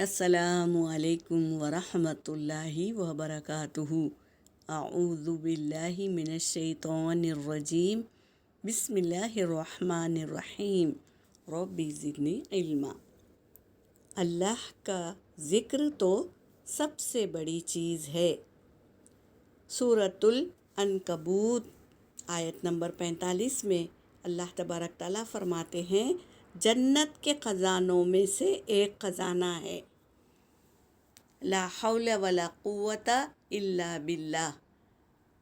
السلام علیکم ورحمۃ اللہ وبرکاتہ۔ اعوذ باللہ من الشیطان الرجیم، بسم اللہ الرحمن الرحیم، رب زدنی علما۔ اللہ کا ذکر تو سب سے بڑی چیز ہے۔ سورۃ العنکبوت آیت نمبر 45 میں اللہ تبارک تعالیٰ فرماتے ہیں، جنت کے خزانوں میں سے ایک خزانہ ہے، لا حول ولا قوت الا باللہ۔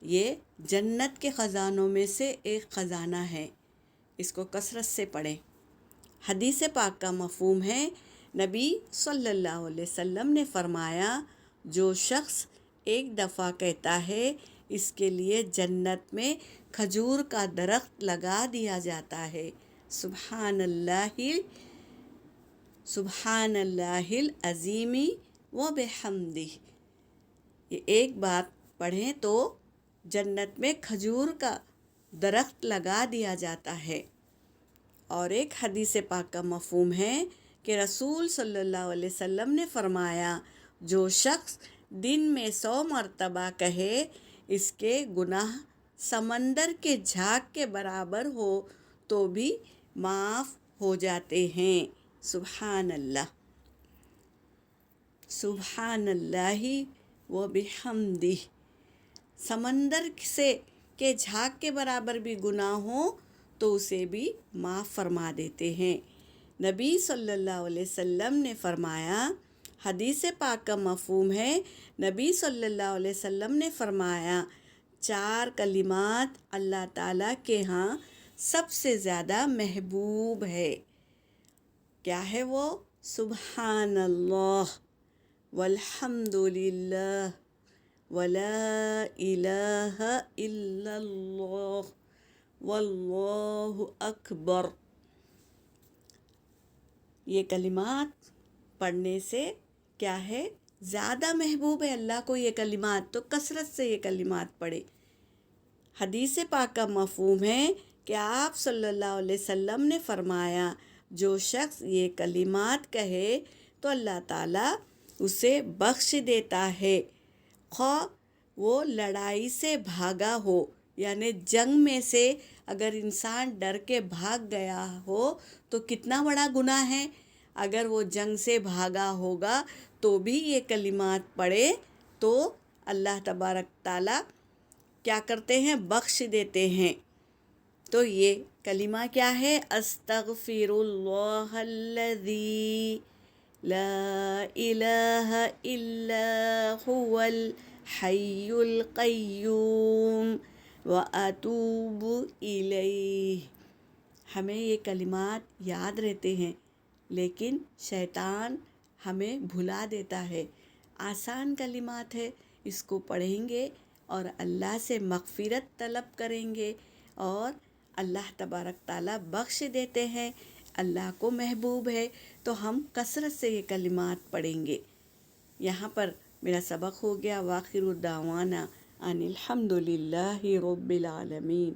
یہ جنت کے خزانوں میں سے ایک خزانہ ہے، اس کو کثرت سے پڑھیں۔ حدیث پاک کا مفہوم ہے، نبی صلی اللہ علیہ وسلم نے فرمایا، جو شخص ایک دفعہ کہتا ہے اس کے لیے جنت میں کھجور کا درخت لگا دیا جاتا ہے۔ سبحان اللہ العظیم و بحمدہ۔ یہ ایک بات پڑھیں تو جنت میں کھجور کا درخت لگا دیا جاتا ہے۔ اور ایک حدیث پاک کا مفہوم ہے کہ رسول صلی اللہ علیہ وسلم نے فرمایا، جو شخص دن میں 100 مرتبہ کہے اس کے گناہ سمندر کے جھاگ کے برابر ہو تو بھی معاف ہو جاتے ہیں۔ سبحان اللہ، سبحان اللہ و بحمدہ۔ سمندر سے کے جھاگ کے برابر بھی گناہ ہو تو اسے بھی معاف فرما دیتے ہیں۔ نبی صلی اللہ علیہ وسلم نے فرمایا، حدیث پاک کا مفہوم ہے، نبی صلی اللہ علیہ وسلم نے فرمایا، 4 کلمات اللہ تعالیٰ کے ہاں سب سے زیادہ محبوب ہے۔ کیا ہے وہ؟ سبحان اللہ والحمد للہ ولا الہ الا اللہ واللہ اکبر۔ یہ کلمات پڑھنے سے کیا ہے؟ زیادہ محبوب ہے اللہ کو یہ کلمات، تو کثرت سے یہ کلمات پڑھے۔ حدیث پاک کا مفہوم ہے کہ آپ صلی اللہ علیہ وسلم نے فرمایا، جو شخص یہ کلمات کہے تو اللہ تعالیٰ اسے بخش دیتا ہے، خواہ وہ لڑائی سے بھاگا ہو، یعنی جنگ میں سے اگر انسان ڈر کے بھاگ گیا ہو تو کتنا بڑا گناہ ہے۔ اگر وہ جنگ سے بھاگا ہوگا تو بھی یہ کلمات پڑھے تو اللہ تبارک تعالیٰ کیا کرتے ہیں؟ بخش دیتے ہیں۔ تو یہ کلمہ کیا ہے؟ استغفر اللہ الذی لا الہ الا هو الحی القیوم واتوب الیہ۔ ہمیں یہ کلمات یاد رہتے ہیں لیکن شیطان ہمیں بھلا دیتا ہے۔ آسان کلمات ہے، اس کو پڑھیں گے اور اللہ سے مغفرت طلب کریں گے اور اللہ تبارک تعالیٰ بخش دیتے ہیں۔ اللہ کو محبوب ہے تو ہم کثرت سے یہ کلمات پڑھیں گے۔ یہاں پر میرا سبق ہو گیا۔ وآخر دعوانا ان الحمد للہ رب العالمین۔